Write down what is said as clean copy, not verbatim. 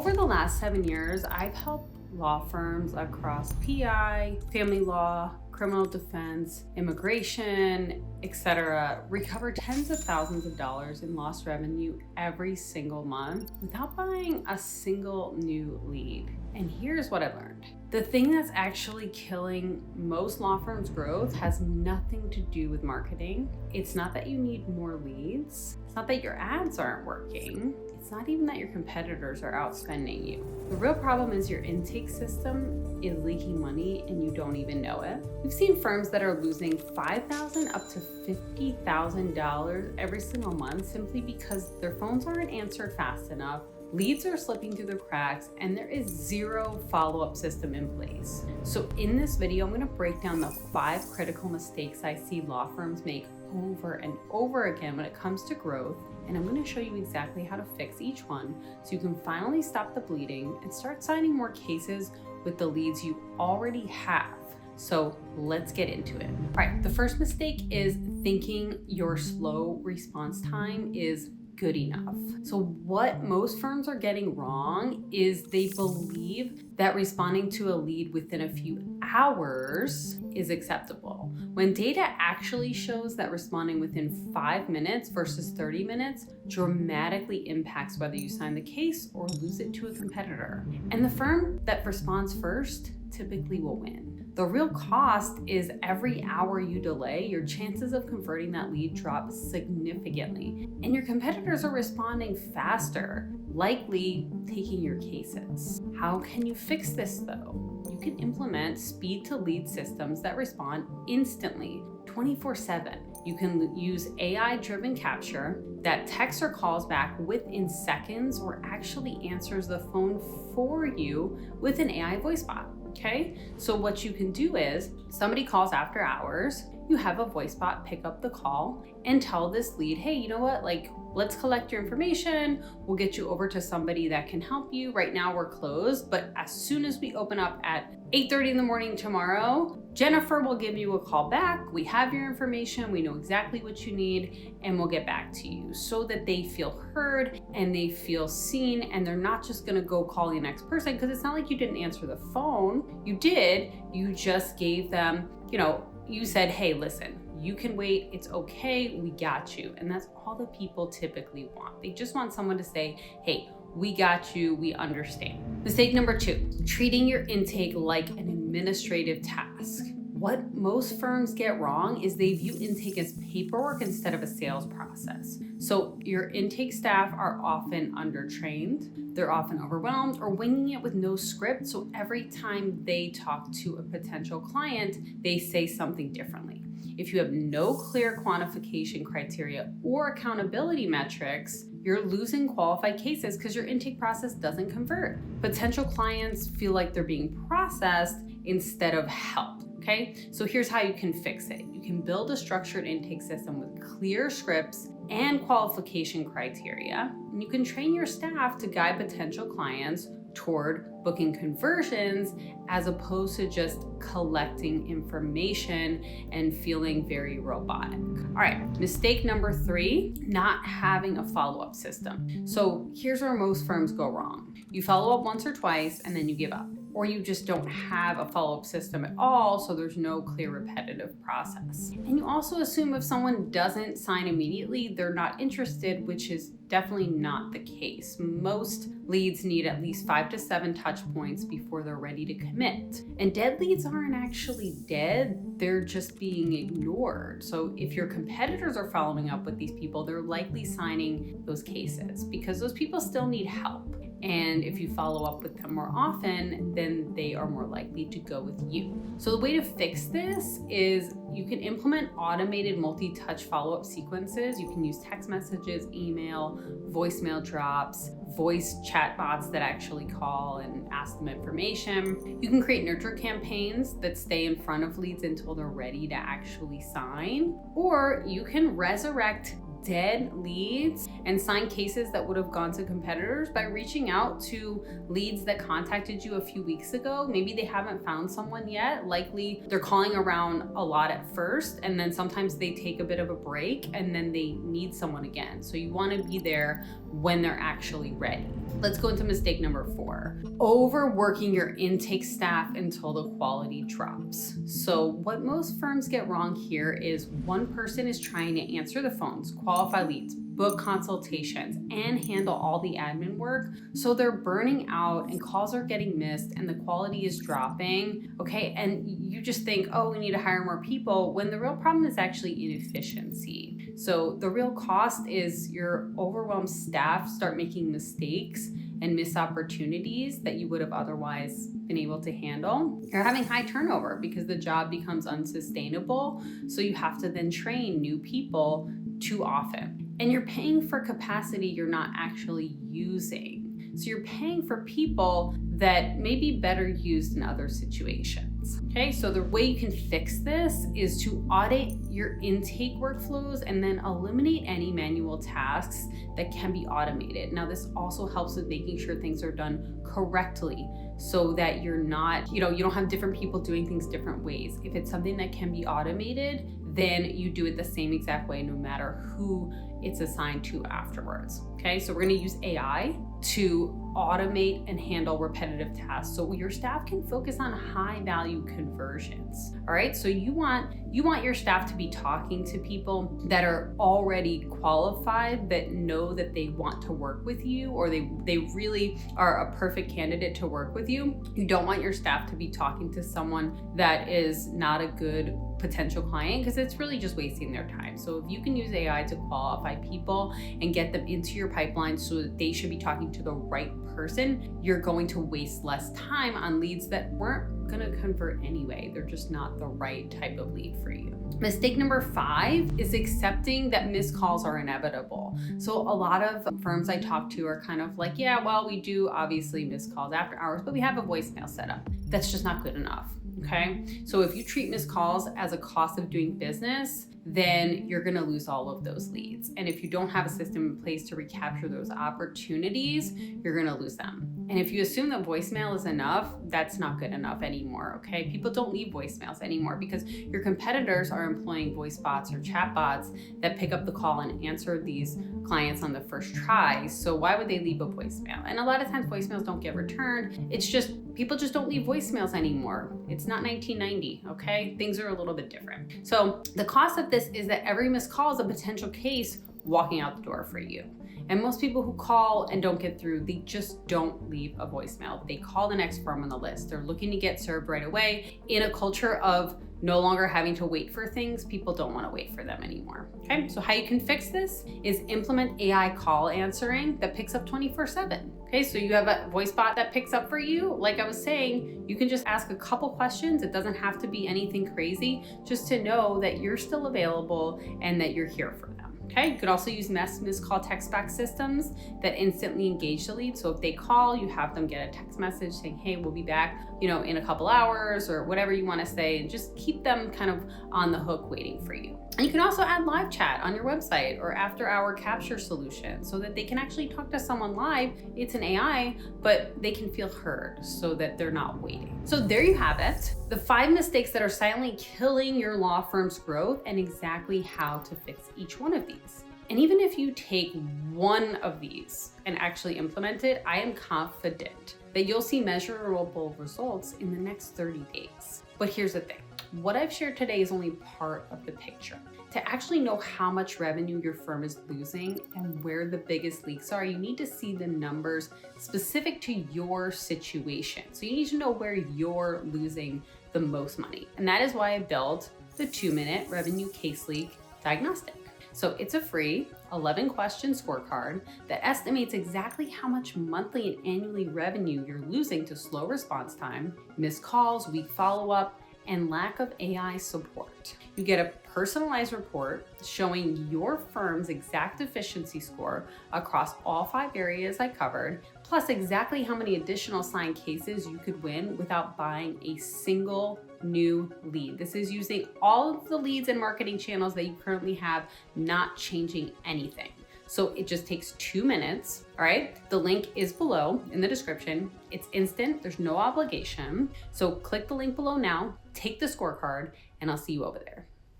Over the last 7 years, I've helped law firms across PI, family law, criminal defense, immigration, etc., recover tens of thousands of dollars in lost revenue every single month without buying a single new lead. And here's what I learned. The thing that's actually killing most law firms' growth has nothing to do with marketing. It's not that you need more leads. It's not that your ads aren't working. It's not even that your competitors are outspending you. The real problem is your intake system is leaking money and you don't even know it. We've seen firms that are losing $5,000 up to $50,000 every single month simply because their phones aren't answered fast enough, leads are slipping through the cracks, and there is zero follow-up system in place. So in this video, I'm going to break down the 5 critical mistakes I see law firms make over and over again when it comes to growth, and I'm going to show you exactly how to fix each one so you can finally stop the bleeding and start signing more cases with the leads you already have. So let's get into it. All right, the first mistake is thinking your slow response time is good enough. So what most firms are getting wrong is they believe that responding to a lead within a few hours is acceptable, when data actually shows that responding within 5 minutes versus 30 minutes dramatically impacts whether you sign the case or lose it to a competitor. And the firm that responds first typically will win. The real cost is every hour you delay, your chances of converting that lead drop significantly, and your competitors are responding faster, likely taking your cases. How can you fix this though? You can implement speed to lead systems that respond instantly, 24/7. You can use AI-driven capture that texts or calls back within seconds or actually answers the phone for you with an AI voice bot. Okay, so what you can do is somebody calls after hours, you have a voice bot pick up the call and tell this lead, hey, you know what, let's collect your information. We'll get you over to somebody that can help you. Right now we're closed, but as soon as we open up at 8:30 in the morning tomorrow, Jennifer will give you a call back. We have your information. We know exactly what you need, and we'll get back to you, so that they feel heard and they feel seen, and they're not just gonna go call the next person, because it's not like you didn't answer the phone. You did, you just gave them, you said, hey, listen, you can wait, it's okay, we got you. And that's all the people typically want. They just want someone to say, hey, we got you, we understand. Mistake number 2, treating your intake like an administrative task. What most firms get wrong is they view intake as paperwork instead of a sales process. So your intake staff are often undertrained, they're often overwhelmed or winging it with no script. So every time they talk to a potential client, they say something differently. If you have no clear quantification criteria or accountability metrics, you're losing qualified cases because your intake process doesn't convert. Potential clients feel like they're being processed instead of helped. Okay, so here's how you can fix it. You can build a structured intake system with clear scripts and qualification criteria. And you can train your staff to guide potential clients toward booking conversions as opposed to just collecting information and feeling very robotic. All right, mistake number 3, not having a follow-up system. So here's where most firms go wrong. You follow up once or twice and then you give up. Or you just don't have a follow-up system at all, so there's no clear repetitive process. And you also assume if someone doesn't sign immediately, they're not interested, which is definitely not the case. Most leads need at least 5 to 7 touch points before they're ready to commit. And dead leads aren't actually dead, they're just being ignored. So if your competitors are following up with these people, they're likely signing those cases because those people still need help. And if you follow up with them more often, then they are more likely to go with you. So the way to fix this is you can implement automated multi-touch follow-up sequences. You can use text messages, email, voicemail drops, voice chat bots that actually call and ask them information. You can create nurture campaigns that stay in front of leads until they're ready to actually sign, or you can resurrect dead leads and signed cases that would have gone to competitors by reaching out to leads that contacted you a few weeks ago. Maybe they haven't found someone yet. Likely they're calling around a lot at first, and then sometimes they take a bit of a break and then they need someone again. So you want to be there when they're actually ready. Let's go into mistake number 4. Overworking your intake staff until the quality drops. So what most firms get wrong here is one person is trying to answer the phones, qualify leads, book consultations, and handle all the admin work. So they're burning out and calls are getting missed and the quality is dropping. Okay, and you just think, oh, we need to hire more people, when the real problem is actually inefficiency. So the real cost is your overwhelmed staff start making mistakes and miss opportunities that you would have otherwise been able to handle. You're having high turnover because the job becomes unsustainable. So you have to then train new people too often. And you're paying for capacity you're not actually using. So you're paying for people that may be better used in other situations. Okay, so the way you can fix this is to audit your intake workflows and then eliminate any manual tasks that can be automated. Now, this also helps with making sure things are done correctly so that you're not, you don't have different people doing things different ways. If it's something that can be automated, then you do it the same exact way no matter who it's assigned to afterwards. Okay, so we're gonna use AI to automate and handle repetitive tasks so your staff can focus on high value conversions. All right, so you want your staff to be talking to people that are already qualified, that know that they want to work with you, or they really are a perfect candidate to work with you. You don't want your staff to be talking to someone that is not a good potential client, because it's really just wasting their time. So if you can use AI to qualify people and get them into your pipeline so that they should be talking to the right person, you're going to waste less time on leads that weren't going to convert anyway. They're just not the right type of lead for you. Mistake number 5 is accepting that missed calls are inevitable. So a lot of firms I talk to are kind of like, yeah, well, we do obviously miss calls after hours, but we have a voicemail set up. That's just not good enough. Okay, so if you treat missed calls as a cost of doing business, then you're gonna lose all of those leads. And if you don't have a system in place to recapture those opportunities, you're gonna lose them. And if you assume that voicemail is enough, that's not good enough anymore, okay? People don't leave voicemails anymore because your competitors are employing voice bots or chat bots that pick up the call and answer these clients on the first try. So why would they leave a voicemail? And a lot of times voicemails don't get returned. It's just, people just don't leave voicemails anymore. It's not 1990, okay? Things are a little bit different. So the cost of this is that every missed call is a potential case walking out the door for you. And most people who call and don't get through, they just don't leave a voicemail. They call the next firm on the list. They're looking to get served right away. In a culture of no longer having to wait for things, people don't want to wait for them anymore. Okay, so how you can fix this is implement AI call answering that picks up 24/7. Okay, so you have a voice bot that picks up for you. Like I was saying, you can just ask a couple questions. It doesn't have to be anything crazy, just to know that you're still available and that you're here for them. Okay, you could also use missed call text back systems that instantly engage the lead. So if they call, you have them get a text message saying, hey, we'll be back, in a couple hours, or whatever you want to say, and just keep them kind of on the hook waiting for you. And you can also add live chat on your website or after-hour capture solution so that they can actually talk to someone live. It's an AI, but they can feel heard so that they're not waiting. So there you have it, the 5 mistakes that are silently killing your law firm's growth and exactly how to fix each one of these. And even if you take one of these and actually implement it, I am confident that you'll see measurable results in the next 30 days. But here's the thing. What I've shared today is only part of the picture. To actually know how much revenue your firm is losing and where the biggest leaks are, you need to see the numbers specific to your situation. So you need to know where you're losing the most money. And that is why I built the 2-minute revenue case leak diagnostic. So it's a free 11-question scorecard that estimates exactly how much monthly and annually revenue you're losing to slow response time, missed calls, weak follow-up, and lack of AI support. You get a personalized report showing your firm's exact efficiency score across all 5 areas I covered, plus exactly how many additional signed cases you could win without buying a single new lead. This is using all of the leads and marketing channels that you currently have, not changing anything. So it just takes 2 minutes, all right? The link is below in the description. It's instant, there's no obligation. So click the link below now, take the scorecard, and I'll see you over there.